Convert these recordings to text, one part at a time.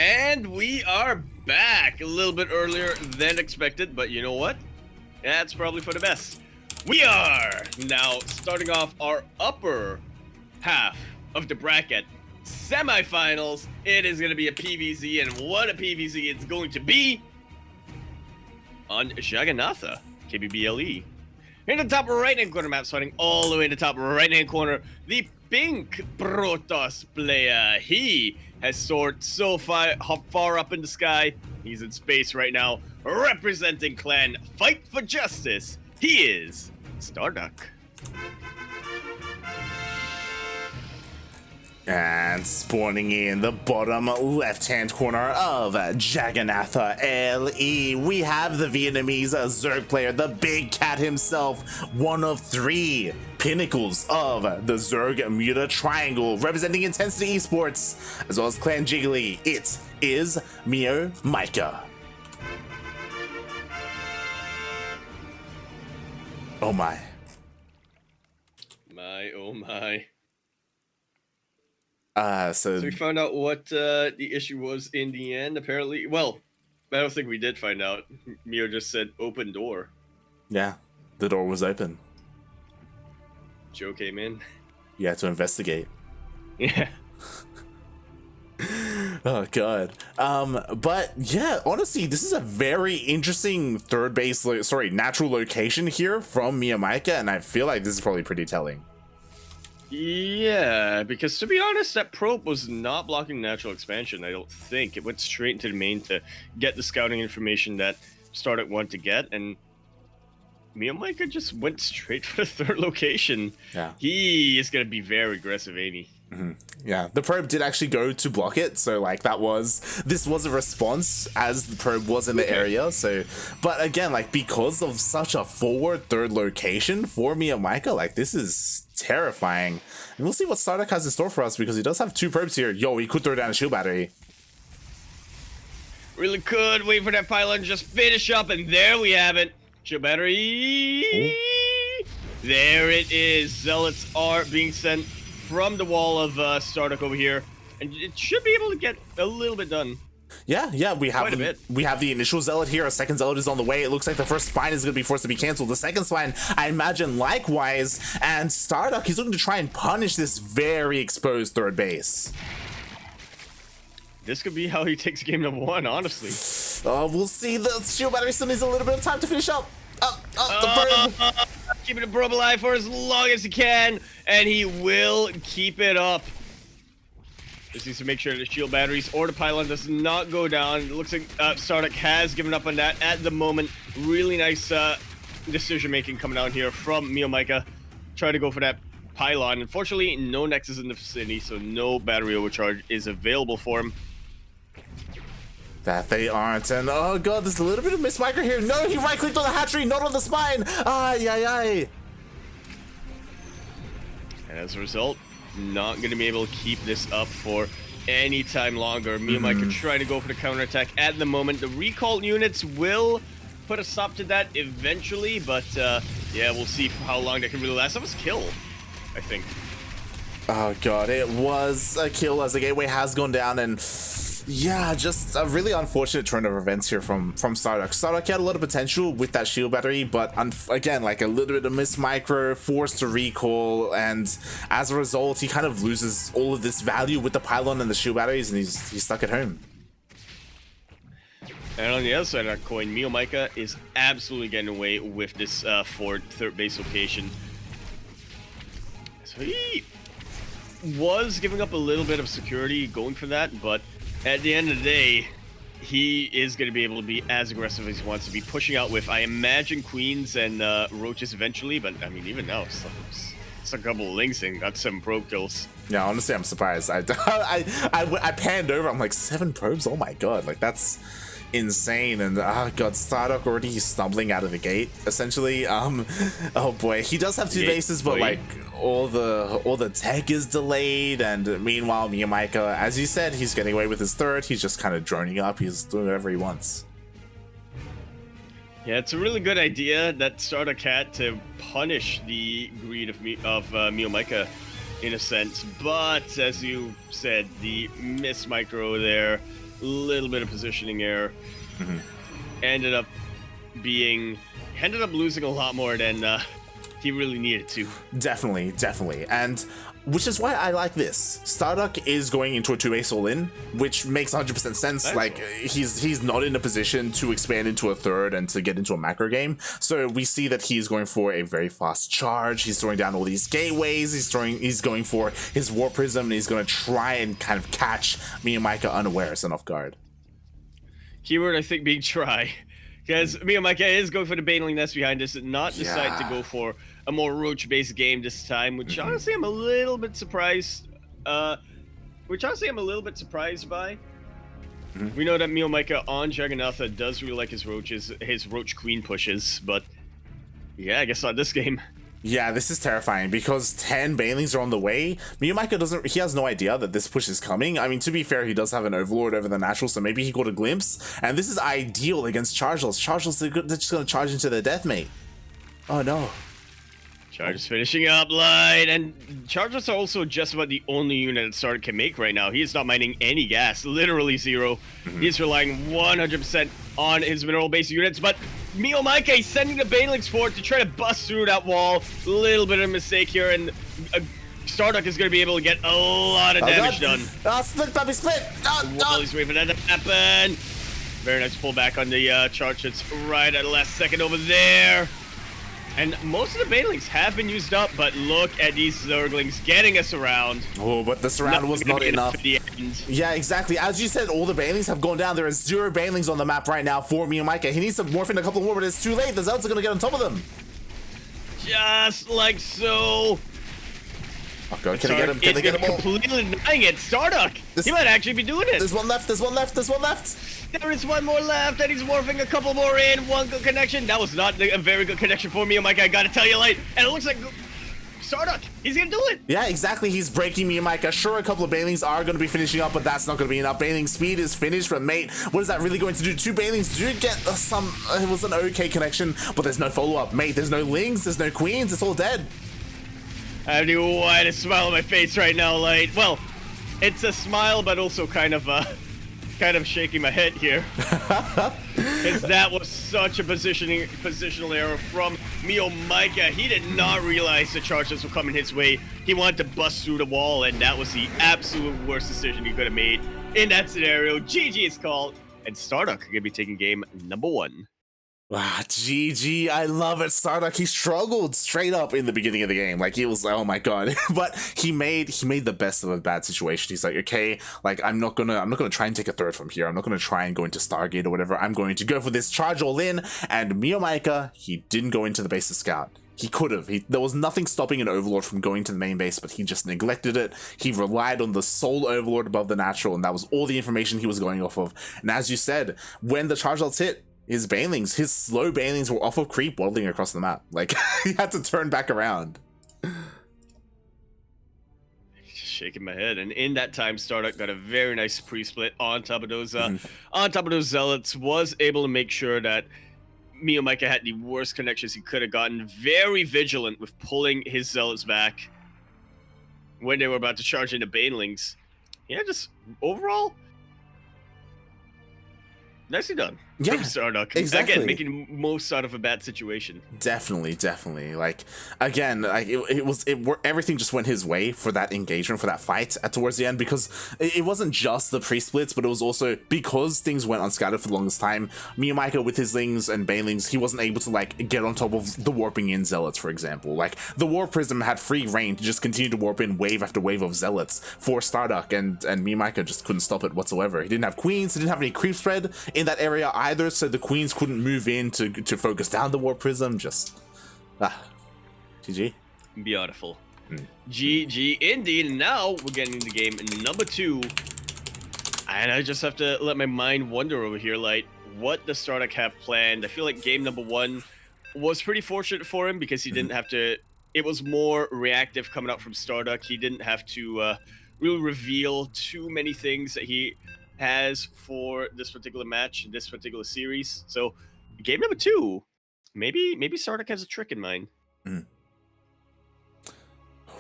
And we are back a little bit earlier than expected, but you know what? That's probably for the best. We are now starting off our upper half of the bracket semifinals. It is going to be a PvZ, and what a PvZ it's going to be on Jagannatha, KBBLE. In the top right-hand corner map, starting all the way in the top right-hand corner, the pink Protoss player. He has soared so far up in the sky. He's in space right now, representing Clan Fight for Justice. He is StarDuck. And spawning in the bottom left-hand corner of Jagannatha LE, we have the Vietnamese Zerg player, the big cat himself, one of three pinnacles of the Zerg Muta Triangle, representing Intensity Esports, as well as Clan Jiggly. It is MeomaikA. Oh my. Oh my. So we found out what the issue was in the end, apparently. Well, I don't think we did find out. Mio just said open door. Yeah, the door was open. Joe came in. You had to investigate. Yeah. Oh god. But yeah, honestly, this is a very interesting third base, natural location here from MeomaikA, and I feel like this is probably pretty telling. Yeah, because to be honest, that probe was not blocking natural expansion, I don't think. It went straight into the main to get the scouting information that StarDuck wanted to get, and MeomaikA just went straight for the third location. Yeah. He is going to be very aggressive, ain't he? Mm-hmm. Yeah, the probe did actually go to block it, so like this was a response as the probe was in the area. So, but again, like because of such a forward third location for MeomaikA, like this is terrifying. And we'll see what StarDuck has in store for us, because he does have two probes here. Yo, he could throw down a shield battery. Really could wait for that pylon to just finish up, and there we have it. Shield battery. Ooh. There it is. Zealots are being sent from the wall of StarDuck over here, and it should be able to get a little bit done. Yeah, we have the initial zealot here. A second zealot is on the way. It looks like the first spine is going to be forced to be canceled. The second spine, I imagine, likewise. And StarDuck is looking to try and punish this very exposed third base. This could be how he takes game number one, honestly. We'll see. The shield battery still needs a little bit of time to finish up. The probe. Keeping the probe alive for as long as he can, and he will keep it up. Just needs to make sure the shield batteries or the pylon does not go down. It looks like StarDuck has given up on that at the moment. Really nice decision making coming out here from MeomaikA. Try to go for that pylon. Unfortunately, no nexus in the vicinity, so no battery overcharge is available for him. That they aren't, and oh god, there's a little bit of mismicro here. No, he right-clicked on the hatchery, not on the spine. Ay. And as a result, not going to be able to keep this up for any time longer. MeomaikA trying to go for the counterattack at the moment. The recall units will put a stop to that eventually, but yeah, we'll see how long that can really last. That was a kill, I think. Oh god, it was a kill as the gateway has gone down, and yeah, just a really unfortunate turn of events here from StarDuck. StarDuck had a lot of potential with that shield battery, but again, like a little bit of mismicro, forced to recall, and as a result, he kind of loses all of this value with the pylon and the shield batteries, and he's stuck at home. And on the other side of that coin, MeomaikA is absolutely getting away with this third base location. So he was giving up a little bit of security going for that, but at the end of the day, he is going to be able to be as aggressive as he wants to be, pushing out with, I imagine, queens and roaches eventually, but I mean, even now, it's a couple of links and got 7 probe kills. Yeah, honestly, I'm surprised. I panned over, I'm like, 7 probes? Oh my god, like that's insane. And oh god, StarDuck already stumbling out of the gate, essentially. Oh boy, he does have 2 bases, but like all the tech is delayed, and meanwhile MeomaikA, as you said, he's getting away with his third. He's just kind of droning up, he's doing whatever he wants. Yeah, it's a really good idea that StarDuck had to punish the greed of MeomaikA in a sense. But as you said, the miss micro there, a little bit of positioning error, ended up losing a lot more than he really needed to. Definitely. And which is why I like this. StarDuck is going into a 2-base all-in, which makes 100% sense. That's like, cool. he's not in a position to expand into a third and to get into a macro game. So we see that he's going for a very fast charge. He's throwing down all these gateways. He's going for his War Prism, and he's going to try and kind of catch MeomaikA unawares and off guard. Keyword, I think, being try. Because MeomaikA is going for the Baneling Nest behind us, and not decide to go for a more Roach-based game this time, which honestly I'm a little bit surprised. By. We know that MeomaikA on Jagannatha does really like his Roaches, his Roach Queen pushes, but yeah, I guess not this game. Yeah, this is terrifying because 10 Banelings are on the way. MeomaikA he has no idea that this push is coming. I mean, to be fair, he does have an Overlord over the natural, so maybe he got a glimpse. And this is ideal against Chargeless. Chargeless, they're just going to charge into their death, mate. Oh, no. Charge is finishing up line, and Chargers are also just about the only unit that StarDuck can make right now. He is not mining any gas, literally zero. He's relying 100% on his mineral-based units, but MeomaikA is sending the Banelings forward to try to bust through that wall. A little bit of a mistake here, and StarDuck is going to be able to get a lot of damage done. Split, puppy, split! While he's waiting for that to happen. Very nice pullback on the charge. It's right at the last second over there. And most of the Banelings have been used up, but look at these Zerglings getting us around. Oh, but the surround was not enough. Yeah, exactly. As you said, all the Banelings have gone down. There are 0 Banelings on the map right now for MeomaikA. He needs to morph in a couple more, but it's too late. The Zealots are going to get on top of them. Just like so. Oh, God. Can I get him? Can I get him all? Completely denying it. StarDuck. He might actually be doing it. There's one left. There's one left. There's one left. There is one more left, and he's morphing a couple more in. One good connection. That was not a very good connection for me. MeomaikA, I gotta tell you, like, and it looks like StarDuck. He's gonna do it. Yeah, exactly. He's breaking MeomaikA. Sure, a couple of Banelings are going to be finishing up, but that's not going to be enough. Baneling speed is finished from Mate. What is that really going to do? 2 Banelings do get some. It was an okay connection, but there's no follow-up. Mate, there's no Lings, there's no Queens. It's all dead. I have the widest smile on my face right now, Light. Well, it's a smile, but also kind of shaking my head here. Because that was such a positional error from MeomaikA. He did not realize the charges were coming his way. He wanted to bust through the wall, and that was the absolute worst decision he could have made in that scenario. GG is called, and StarDuck going to be taking game number 1. Ah, GG, I love it. StarDuck, he struggled straight up in the beginning of the game. Like, he was like, oh my god. But he made the best of a bad situation. He's like, okay, like, I'm not gonna try and take a third from here. I'm not gonna try and go into Stargate or whatever. I'm going to go for this charge all in. And MeomaikA, he didn't go into the base to scout. He could have. There was nothing stopping an Overlord from going to the main base, but he just neglected it. He relied on the sole Overlord above the natural, and that was all the information he was going off of. And as you said, when the charge outs hit, his Banelings, his slow Banelings were off of creep waddling across the map. Like, he had to turn back around. Just shaking my head. And in that time, StarDuck got a very nice pre-split on top of those Zealots, was able to make sure that MeomaikA had the worst connections he could have gotten. Very vigilant with pulling his Zealots back when they were about to charge into Banelings. Yeah, just overall, nicely done. Yeah, from StarDuck. exactly. Again, making most out of a bad situation. Definitely. Like, again, like everything just went his way for that engagement, for that fight towards the end, because it wasn't just the pre-splits, but it was also because things went unscattered for the longest time. MeomaikA with his Lings and Banelings, he wasn't able to like get on top of the warping in Zealots, for example. Like, the War Prism had free reign to just continue to warp in wave after wave of Zealots for StarDuck, and MeomaikA just couldn't stop it whatsoever. He didn't have Queens, he didn't have any creep spread in that area either, so the Queens couldn't move in to focus down the War Prism. Just GG. Beautiful. GG indeed. And now we're getting into game number 2, and I just have to let my mind wander over here, like, what does StarDuck have planned? I feel like game number 1 was pretty fortunate for him because he didn't have to. It was more reactive coming out from StarDuck. He didn't have to really reveal too many things that he has for this particular match, this particular series. So game number 2, maybe StarDuck has a trick in mind.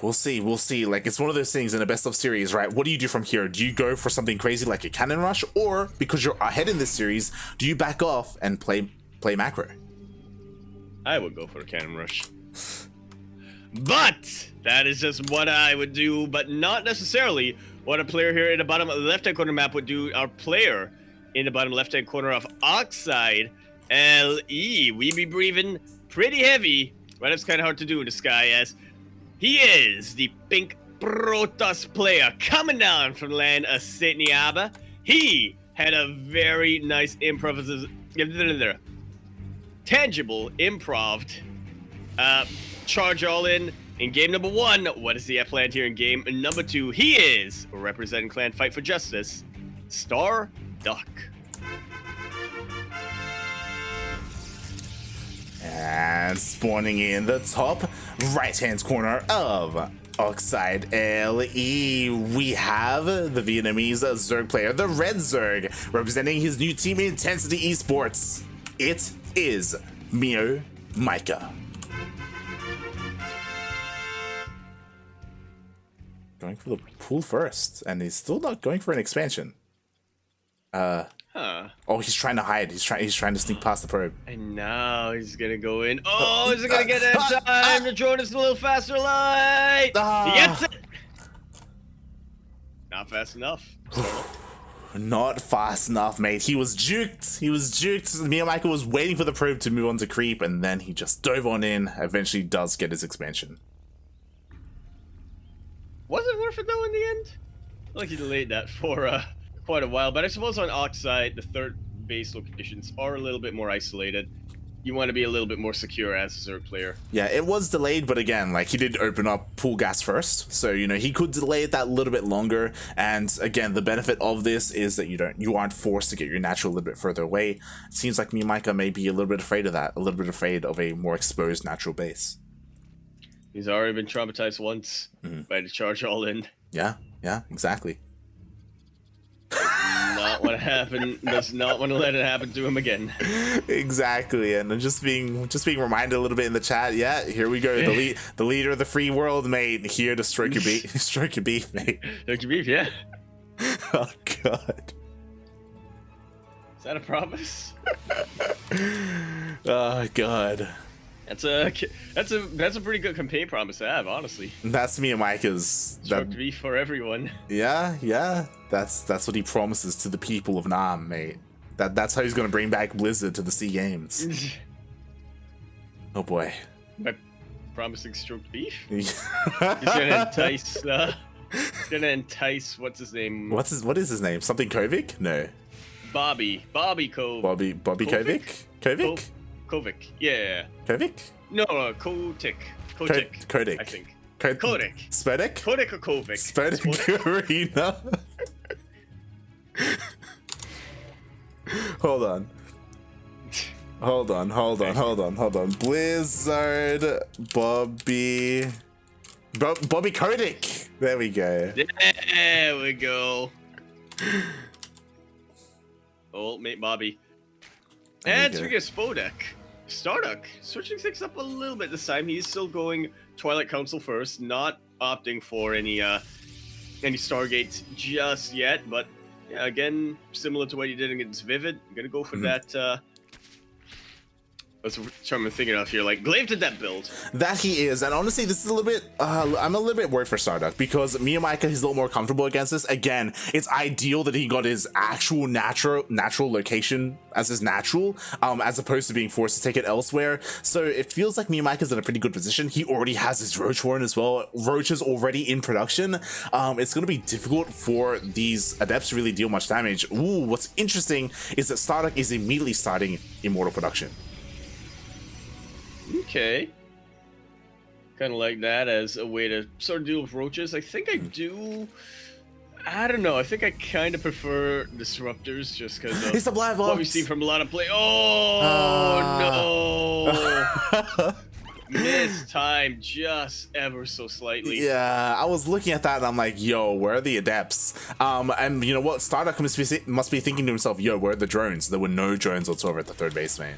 We'll see. We'll see. Like, it's one of those things in a best of series, right? What do you do from here? Do you go for something crazy like a cannon rush, or because you're ahead in this series, do you back off and play macro? I would go for a cannon rush. But that is just what I would do, but not necessarily what a player here in the bottom left-hand corner map would do. Our player in the bottom left-hand corner of Oxide, LE. We be breathing pretty heavy, but it's kind of hard to do in the sky as he is the pink Protoss player coming down from the land of Sitniaba. He had a very nice tangible improv charge all in game number 1. What is he at planned here in game number 2? He is representing Clan Fight for Justice, StarDuck. And spawning in the top right-hand corner of Oxide LE, we have the Vietnamese Zerg player, the Red Zerg, representing his new team Intensity Esports. It is MeomaikA. Going for the pool first, and he's still not going for an expansion. Oh, he's trying to hide. He's trying to sneak past the probe. And now he's gonna go in. Oh, is it gonna get that time? The drone is a little faster, light. He gets it. Not fast enough. Not fast enough, mate. He was juked. MeomaikA was waiting for the probe to move on to creep, and then he just dove on in. Eventually does get his expansion. Was it worth it though in the end? I feel like he delayed that for quite a while, but I suppose on Oxide, the third base locations are a little bit more isolated. You want to be a little bit more secure as a Zerg player. Yeah, it was delayed, but again, like, he did open up pool gas first, so, you know, he could delay it that little bit longer. And again, the benefit of this is that you aren't forced to get your natural a little bit further away. It seems like MeomaikA may be a little bit afraid of that, a little bit afraid of a more exposed natural base. He's already been traumatized once by the charge all in. Yeah, exactly. Not want to happen. Does not want to let it happen to him again. Exactly, and just being reminded a little bit in the chat. Yeah, here we go. The leader of the free world, mate. Here to stroke your beef, stroke your beef, mate. Stroke your beef, yeah. Oh God. Is that a promise? Oh God. That's a pretty good campaign promise to have, honestly. That's MeomaikA's. Smoked beef for everyone. Yeah. That's what he promises to the people of Nam, mate. That's how he's gonna bring back Blizzard to the SEA Games. Oh boy. By promising stroked beef? He's gonna entice. He's gonna entice. What's his name? What is his name? Something Kovic? No. Bobby Cove. Bobby Kovic? Kovic? Kovic, yeah. Kovic? No, Kotik. Kodik. I think. Kodik. Spodek? Kodik or Kovic? Spodek Arena. Hold on. Blizzard Bobby Kodik. There we go. There we go. Old mate Bobby. And speaking of Spodek, StarDuck switching things up a little bit this time. He's still going Twilight Council first, not opting for any Stargates just yet. But yeah, again, similar to what he did against Vivid, I'm gonna go for that. That's what I'm thinking of here. Like, Glaive did that build. That he is, and honestly, this is a little bit. I'm a little bit worried for StarDuck because MeomaikA is a little more comfortable against this. Again, it's ideal that he got his actual natural location as his natural, as opposed to being forced to take it elsewhere. So it feels like MeomaikA's in a pretty good position. He already has his Roach Horn as well. Roach is already in production. It's going to be difficult for these adepts to really deal much damage. Ooh, what's interesting is that StarDuck is immediately starting Immortal production. Okay. Kind of like that as a way to sort of deal with roaches. I think I do. I don't know. I think I kind of prefer disruptors just because of it's a blind what we've seen from a lot of play. Oh no! Missed time just ever so slightly. Yeah, I was looking at that and I'm like, yo, where are the adepts? And you know what? StarDuck must be thinking to himself, yo, where are the drones? There were no drones whatsoever at the third base, man.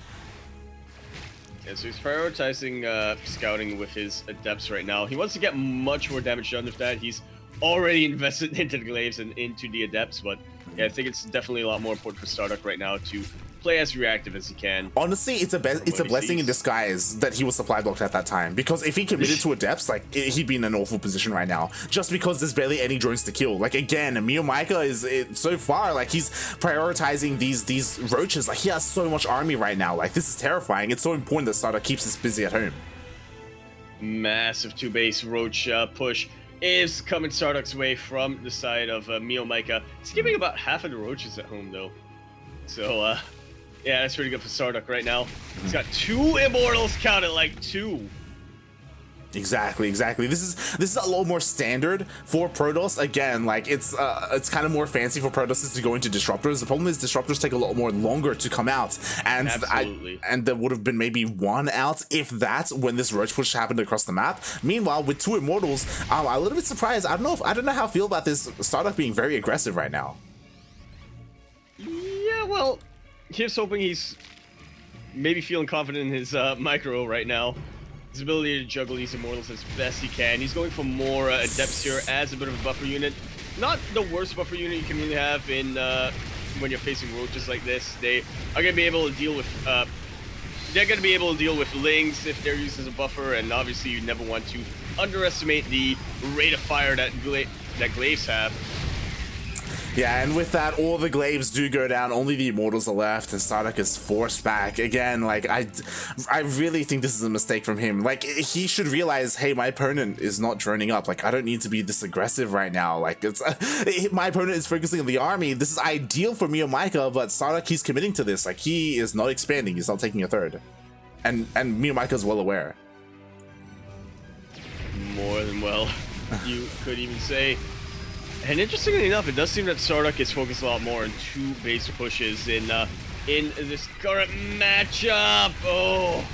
Yeah, so he's prioritizing scouting with his adepts right now. He wants to get much more damage done with that. He's already invested into the glaives and into the adepts, but yeah, I think it's definitely a lot more important for StarDuck right now to play as reactive as he can. Honestly, it's a blessing in disguise that he was supply blocked at that time, because if he committed to adepts, like he'd be in an awful position right now, just because there's barely any drones to kill. Like again, MeomaikA is so far, like he's prioritizing these roaches. Like he has so much army right now. Like this is terrifying. It's so important that StarDuck keeps us busy at home. Massive 2-base roach push is coming StarDuck's way from the side of MeomaikA. It's giving about half of the roaches at home though, so yeah, that's pretty good for StarDuck right now. He's got 2 immortals, counted, like 2. Exactly. This is a little more standard for Protoss. Again, like it's kind of more fancy for Protosses to go into disruptors. The problem is disruptors take a lot more longer to come out, and and there would have been maybe 1 out, if that, when this roach push happened across the map. Meanwhile, with 2 immortals, I'm a little bit surprised. I don't know how I feel about this StarDuck being very aggressive right now. Yeah, well, here's hoping he's maybe feeling confident in his micro right now. His ability to juggle these immortals as best he can. He's going for more adepts here as a bit of a buffer unit. Not the worst buffer unit you can really have in when you're facing roaches like this. They are going to be able to deal with lings if they're used as a buffer, and obviously you never want to underestimate the rate of fire that glaives have. Yeah, and with that, all the glaives do go down, only the immortals are left, and StarDuck is forced back. Again, like, I really think this is a mistake from him. Like, he should realize, hey, my opponent is not droning up. Like, I don't need to be this aggressive right now. Like, it's my opponent is focusing on the army. This is ideal for MeomaikA, but StarDuck, he's committing to this. Like, he is not expanding. He's not taking a third. And MeomaikA is well aware. More than well, you could even say. And interestingly enough, it does seem that StarDuck is focused a lot more on 2 base pushes in this current matchup. Oh,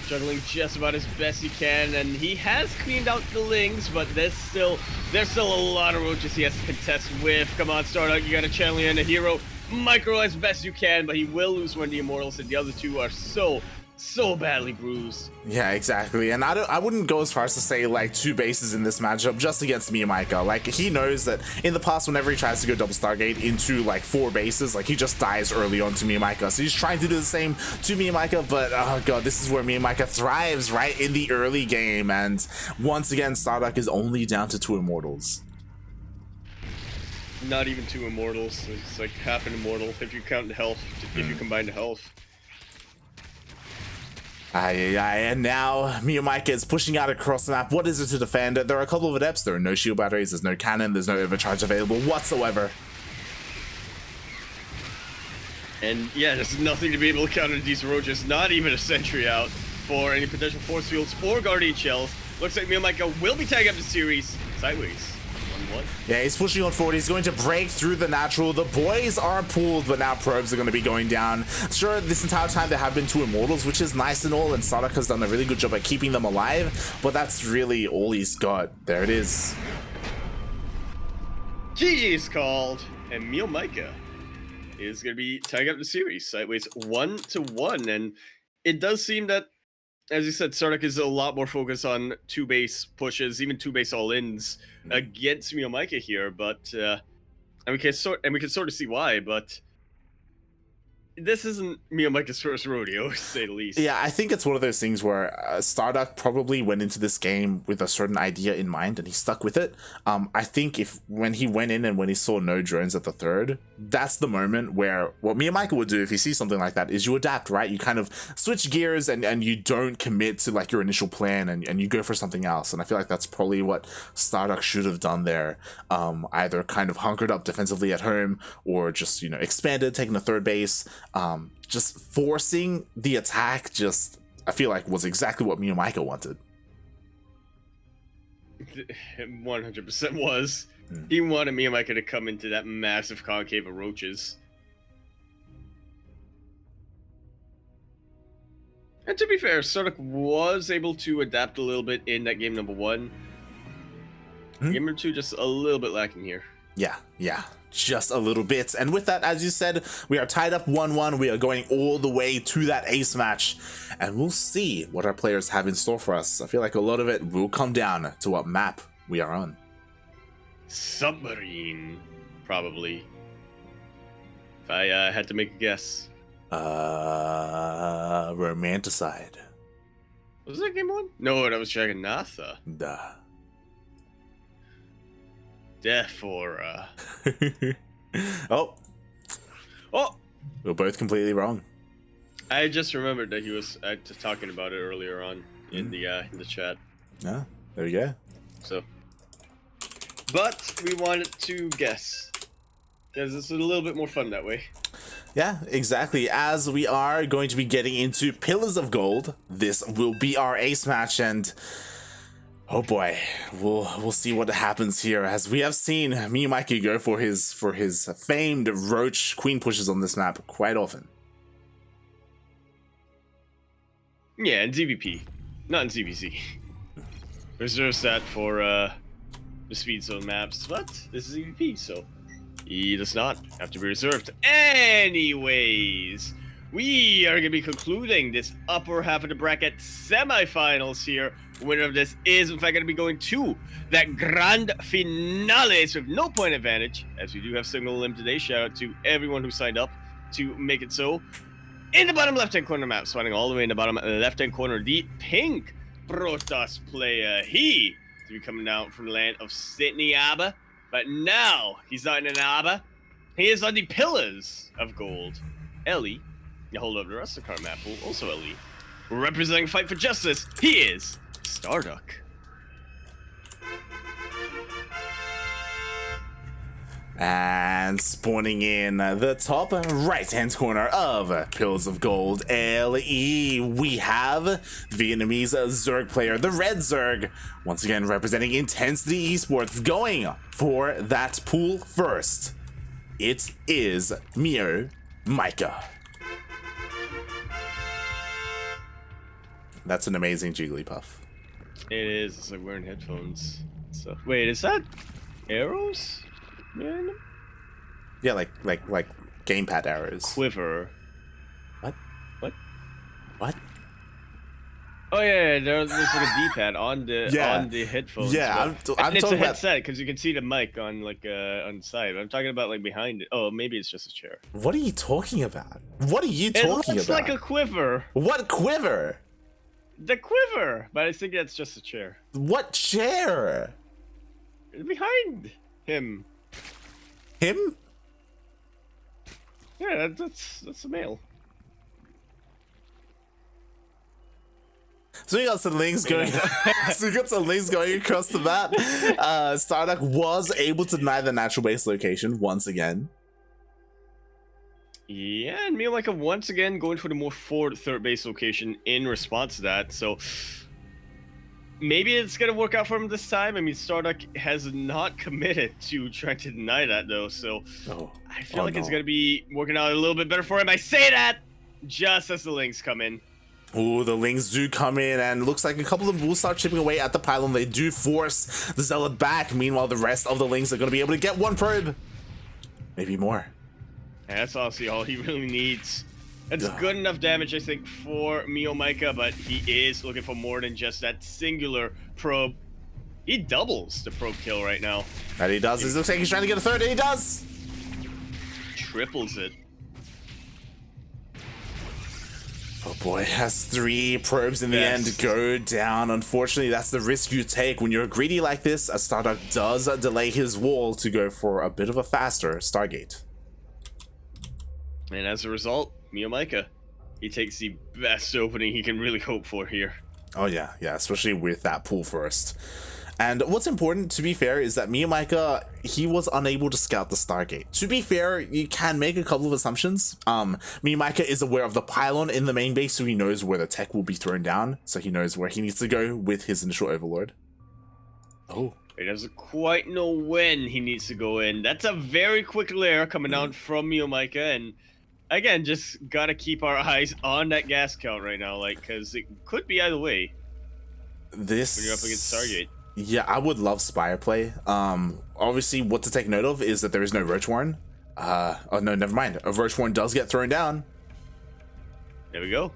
juggling just about as best he can, and he has cleaned out the lings, but there's still a lot of roaches he has to contest with. Come on, StarDuck, you got to channel in a hero micro as best you can, but he will lose one of the immortals, and the other 2 are so badly bruised. Yeah, exactly. And I wouldn't go as far as to say like 2 bases in this matchup just against MeomaikA. Like, he knows that in the past, whenever he tries to go double Stargate into like 4 bases, like he just dies early on to MeomaikA. So he's trying to do the same to MeomaikA, but oh god, this is where MeomaikA thrives, right in the early game. And once again, StarDuck is only down to 2 immortals. Not even 2 immortals. It's like half an immortal if you count the health, if you combine the health. And now MeomaikA is pushing out across the map. What is it to defend? There are a couple of adepts. There are no shield batteries, there's no cannon, there's no overcharge available whatsoever. And yeah, there's nothing to be able to counter these roaches, not even a sentry out for any potential force fields or guardian shells. Looks like MeomaikA will be tagging up the series sideways. 1-1. Yeah, he's pushing on forward. He's going to break through the natural. The boys are pulled, but now probes are going to be going down. Sure, this entire time there have been 2 immortals, which is nice and all, and StarDuck has done a really good job at keeping them alive, but that's really all he's got. There it is. GG is called, and MeomaikA is going to be tagging up the series sideways 1-1, and it does seem that, as you said, StarDuck is a lot more focused on 2 base pushes, even 2 base all-ins against MeomaikA here, but and we can sort of see why, but this isn't MeomaikA's first rodeo, to say the least. Yeah, I think it's one of those things where StarDuck probably went into this game with a certain idea in mind and he stuck with it. I think when he went in and when he saw no drones at the third, that's the moment where what MeomaikA would do if he sees something like that is you adapt, right? You kind of switch gears and you don't commit to like your initial plan and you go for something else. And I feel like that's probably what StarDuck should have done there. Either kind of hunkered up defensively at home or just, you know, expanded, taking the third base. Just forcing the attack, I feel like was exactly what MeomaikA wanted. 100% was. He wanted MeomaikA to come into that massive concave of roaches. And to be fair, StarDuck was able to adapt a little bit in that game number 1. Game number 2 just a little bit lacking here. Yeah. just a little bit. And with that, as you said, we are tied up 1-1. We are going all the way to that ace match, and we'll see what our players have in store for us. I feel like a lot of it will come down to what map we are on. Submarine, probably. If I had to make a guess. Romanticide. Was that game one? No, that was Dragon Natha. Duh. Defora. Oh. Oh! We're both completely wrong. I just remembered that he was talking about it earlier on in the chat. Yeah, there we go. So, but we wanted to guess because it's a little bit more fun that way. Yeah, exactly. As we are going to be getting into Pillars of Gold, this will be our ace match, and oh boy, we'll see what happens here. As we have seen MeomaikA go for his famed roach queen pushes on this map quite often. Yeah, in ZvP, not in ZvC. Reserves that for the speed zone maps, but this is ZvP, so he does not have to be reserved. Anyways, we are going to be concluding this upper half of the bracket semifinals here. The winner of this is, in fact, going to be going to that grand finales with no point advantage, as we do have Signal Limb today. Shout out to everyone who signed up to make it so. In the bottom left-hand corner map, spawning all the way in the bottom left-hand corner, the pink Protoss player. He to be coming out from the land of Sydney Abba, but now he's not in an Abba. He is on the Pillars of Gold. Ellie, you hold up the rest of the card map, also Ellie. Representing Fight for Justice, he is StarDuck. And spawning in the top right-hand corner of Pillars of Gold, LE, we have Vietnamese Zerg player, the Red Zerg, once again representing Intensity Esports, going for that pool first. It is MeomaikA. That's an amazing Jigglypuff. It is. It's like wearing headphones. So wait, is that arrows? Man. Yeah, like gamepad arrows. Quiver. What? What? What? Oh yeah, there's like a D-pad on the headphones. Yeah, and I'm it's a talking about headset because you can see the mic on on the side. I'm talking about like behind it. Oh, maybe it's just a chair. What are you talking about? What are you talking about? It looks like a quiver. What quiver? The quiver, but I think that's just a chair. What chair? Behind him. Him? Yeah, that's a male. So we got some links going. So we got some links going across the map. StarDuck was able to deny the natural base location once again. Yeah, and MeomaikA once again going for the more forward third base location in response to that. So maybe it's gonna work out for him this time. I mean, StarDuck has not committed to trying to deny that though, so I feel like it's gonna be working out a little bit better for him. I say that just as the links come in. Oh, the Lings do come in, and looks like a couple of them will start chipping away at the pylon. They do force the Zealot back. Meanwhile, the rest of the Lings are going to be able to get one probe. Maybe more. And that's honestly all he really needs. It's good enough damage, I think, for MeomaikA, but he is looking for more than just that singular probe. He doubles the probe kill right now. And he does. It looks like he's trying to get a third, and he does. Triples it. Oh boy, has 3 probes in the end go down. Unfortunately, that's the risk you take when you're greedy like this, as StarDuck does delay his wall to go for a bit of a faster Stargate. And as a result, MeomaikA, he takes the best opening he can really hope for here. Oh yeah, especially with that pull first. And what's important, to be fair, is that MeomaikA, he was unable to scout the Stargate. To be fair, you can make a couple of assumptions. MeomaikA is aware of the pylon in the main base, so he knows where the tech will be thrown down, so he knows where he needs to go with his initial overlord. Oh. He doesn't quite know when he needs to go in. That's a very quick layer coming out from MeomaikA, and again, just gotta keep our eyes on that gas count right now, like, because it could be either way. This... when you're up against Stargate. Yeah, I would love Spire play. Obviously, what to take note of is that there is no Roach Warren. Oh no, never mind. A Roach Warren does get thrown down. There we go.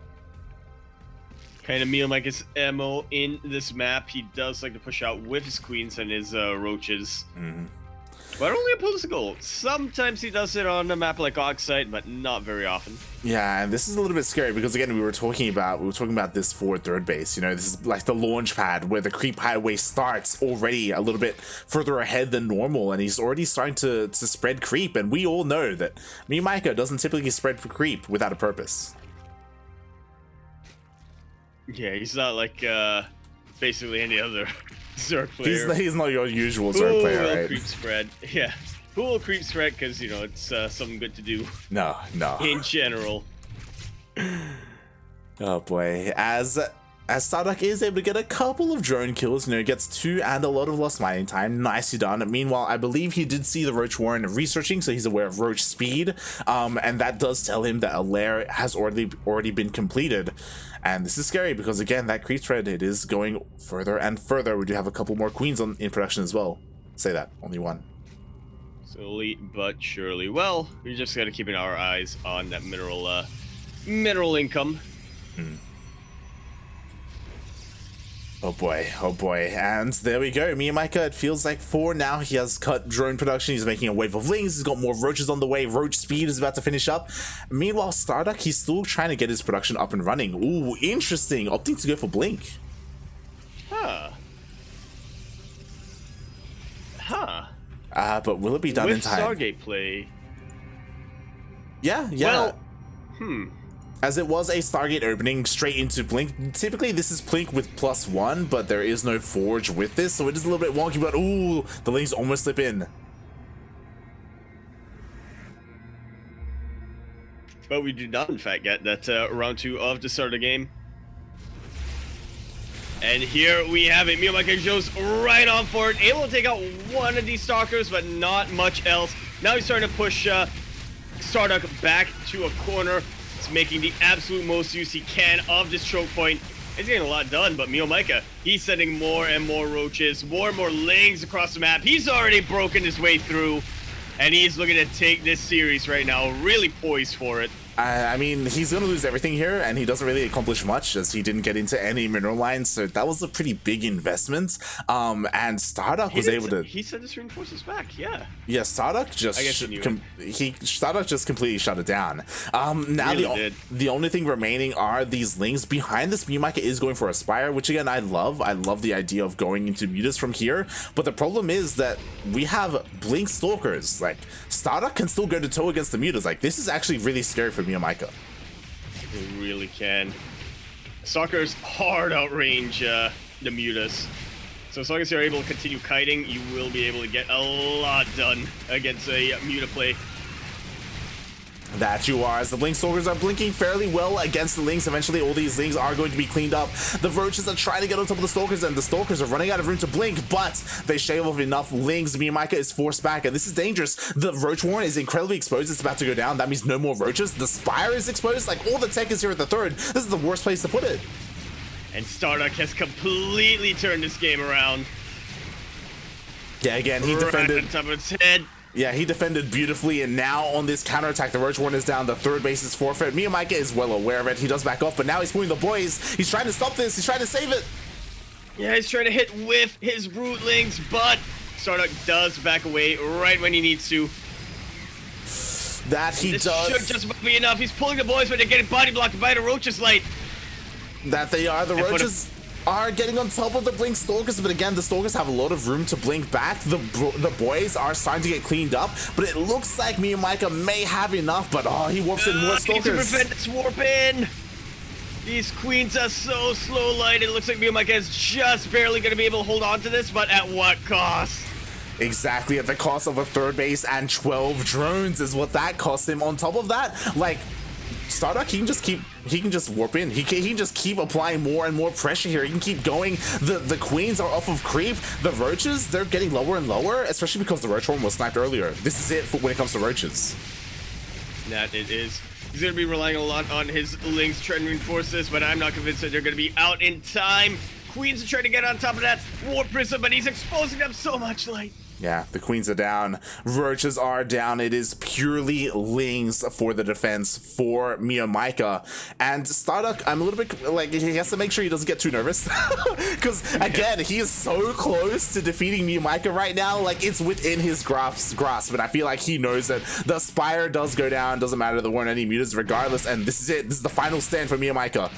Kind of MeomaikA's MO in this map. He does like to push out with his queens and his roaches. But only a political. Sometimes he does it on a map like Oxide, but not very often. Yeah, and this is a little bit scary because again we were talking about this forward third base. You know, this is like the launch pad where the creep highway starts already a little bit further ahead than normal, and he's already starting to spread creep. And we all know that MeomaikA doesn't typically spread for creep without a purpose. Yeah, he's not like basically any other Zerg player. He's not your usual Zerg player, right? Creep spread. Yeah. Who will creep spread because, you know, it's something good to do. No. In general. Oh boy. As StarDuck is able to get a couple of drone kills, you know, gets 2 and a lot of lost mining time. Nicely done. Meanwhile, I believe he did see the Roach Warren researching, so he's aware of Roach speed. And that does tell him that a lair has already been completed. And this is scary because again, that creep spread, it is going further and further. We do have a couple more queens in production as well. Say that, only one. Slowly but surely. Well, we just gotta keep our eyes on that mineral income. Oh boy, and there we go. MeomaikA, it feels like for now he has cut drone production, he's making a wave of lings, he's got more roaches on the way, roach speed is about to finish up. Meanwhile, StarDuck, he's still trying to get his production up and running. Ooh, interesting, opting to go for Blink. But will it be done in time? With Stargate play. Yeah. Well, As it was a Stargate opening straight into Blink. Typically this is Blink with +1, but there is no Forge with this, so it is a little bit wonky, but ooh, the links almost slip in. But we do not, in fact, get that round 2 of the start of the game. And here we have it. MeomaikA goes right on for it, able to take out one of these stalkers, but not much else. Now he's starting to push StarDuck back to a corner. He's making the absolute most use he can of this choke point. He's getting a lot done, but MeomaikA, he's sending more and more roaches, more and more lings across the map. He's already broken his way through, and he's looking to take this series right now, really poised for it. I mean, he's going to lose everything here, and he doesn't really accomplish much as he didn't get into any mineral lines, so that was a pretty big investment. And StarDuck was able to... He sent his reinforcements back, yeah. Yeah, StarDuck just... StarDuck just completely shut it down. Now really the only thing remaining are these lings. Behind this, MeomaikA is going for a Spire, which again, I love. I love the idea of going into mutas from here, but the problem is that we have Blink Stalkers. Like, StarDuck can still go to toe against the mutas. Like, this is actually really scary for MeomaikA. It really can. Stalkers hard outrange the mutas. So as long as you're able to continue kiting, you will be able to get a lot done against a muta play. That you are, as the Blink Stalkers are blinking fairly well against the Lings. Eventually all these Lings are going to be cleaned up. The Roaches are trying to get on top of the Stalkers, and the Stalkers are running out of room to blink, but they shave off enough Lings. MeomaikA is forced back, and this is dangerous. The Roach Warren is incredibly exposed. It's about to go down. That means no more Roaches. The Spire is exposed. Like, all the tech is here at the third. This is the worst place to put it. And StarDuck has completely turned this game around. Yeah, again, he defended... Right on top of its head. Yeah, he defended beautifully, and now on this counterattack, the Roach Warren is down, the third base is forfeit. MeomaikA is well aware of it. He does back off, but now he's pulling the boys. He's trying to stop this. He's trying to save it. Yeah, he's trying to hit with his Rootlings, but StarDuck does back away right when he needs to. That he this does. Should just about be enough. He's pulling the boys, but they're getting body blocked by the Roaches light. That they are. The Roaches are getting on top of the Blink Stalkers, but again, the Stalkers have a lot of room to blink back. The boys are starting to get cleaned up, but it looks like MeomaikA may have enough, but oh, he warps in more Stalkers. To prevent this warp in. These queens are so slow light. It looks like MeomaikA is just barely going to be able to hold on to this, but at what cost? Exactly, at the cost of a third base and 12 drones is what that cost him. On top of that, like, StarDuck, he can just warp in. He can just keep applying more and more pressure here. He can keep going. The queens are off of creep. The roaches, they're getting lower and lower, especially because the roach horn was sniped earlier. This is it for when it comes to roaches. That it is. He's going to be relying a lot on his Lings trying to reinforce this, but I'm not convinced that they're going to be out in time. Queens are trying to get on top of that Warp Prism, but he's exposing them so much light. Yeah, the queens are down, roaches are down. It is purely Lings for the defense for MeomaikA. And StarDuck, I'm a little bit like, he has to make sure he doesn't get too nervous. Because again, he is so close to defeating MeomaikA right now. Like, it's within his grasp. But I feel like he knows that the Spire does go down. Doesn't matter, there weren't any mutants regardless. And this is it. This is the final stand for MeomaikA.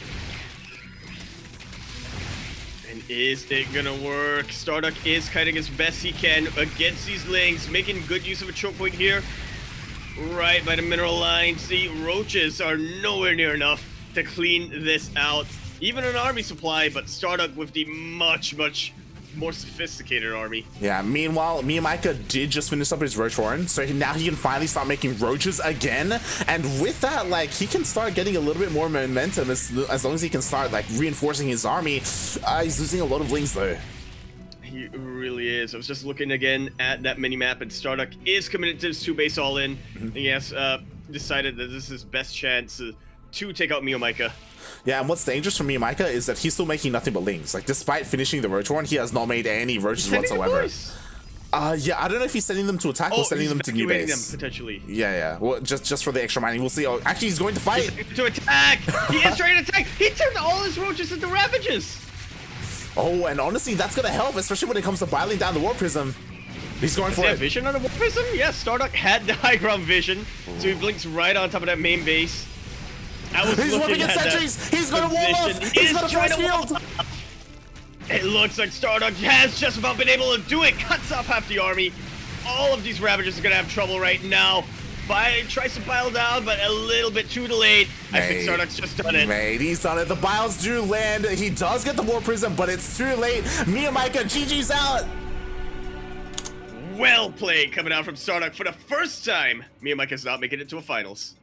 Is it gonna work? StarDuck is kiting as best he can against these Lings, making good use of a choke point here. Right by the mineral lines. The roaches are nowhere near enough to clean this out. Even an army supply, but StarDuck with the much more sophisticated army. Yeah, meanwhile, MeomaikA did just finish up his roach horn, so now he can finally start making roaches again. And with that, like, he can start getting a little bit more momentum as long as he can start, like, reinforcing his army. He's losing a lot of Lings, though. He really is. I was just looking again at that mini-map, and StarDuck is committed to his 2-base all-in. And yes, decided that this is his best chance to take out MeomaikA. Yeah, and what's dangerous for MeomaikA is that he's still making nothing but Lings. Like, despite finishing the roach horn, he has not made any roaches whatsoever. Yeah, I don't know if he's sending them to attack or sending them to new base. Them, potentially. Yeah. Well, just for the extra mining, we'll see. Oh, actually, he's going to fight. To attack! He is trying to attack! He turned all his roaches into Ravages! Oh, and honestly, that's gonna help, especially when it comes to biling down the Warp Prism. He's going for it. Vision on the Warp Prism? Yes, StarDuck had the high ground vision, so he blinks right on top of that main base. He's warping at sentries! He's gonna wall off! He's gonna force field! It looks like StarDuck has just about been able to do it! Cuts off half the army. All of these Ravagers are gonna have trouble right now. Tries to bile down, but a little bit too delayed. I think StarDuck's just done it. Mate, he's done it. The biles do land. He does get the Warp Prism, but it's too late. MeomaikA, GG's out! Well played coming out from StarDuck for the first time. MeomaikA's not making it to a finals.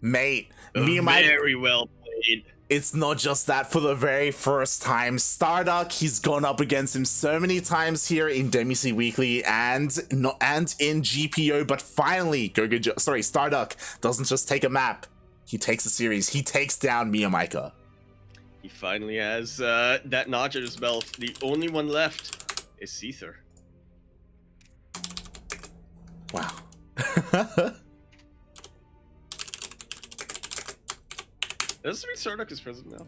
Mate, MeomaikA, very well played. It's not just that. For the very first time, StarDuck, he's gone up against him so many times here in Demi SEA Weekly and in GPO, but finally, StarDuck doesn't just take a map. He takes a series. He takes down MeomaikA. He finally has that notch at his belt. The only one left is Caesar. Wow. Does this mean StarDuck is president now?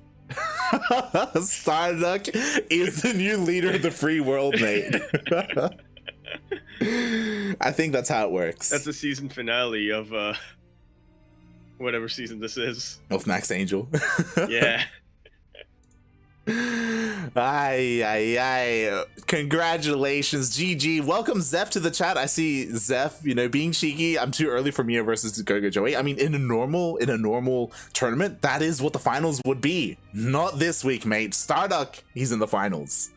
StarDuck is the new leader of the free world, mate. I think that's how it works. That's the season finale of whatever season this is. Of Max Angel. Yeah. Aye. Congratulations, GG. Welcome Zeph to the chat. I see Zeph, being cheeky. I'm too early for Mia versus Gogo Joey. I mean, in a normal tournament, that is what the finals would be. Not this week, mate. StarDuck, he's in the finals.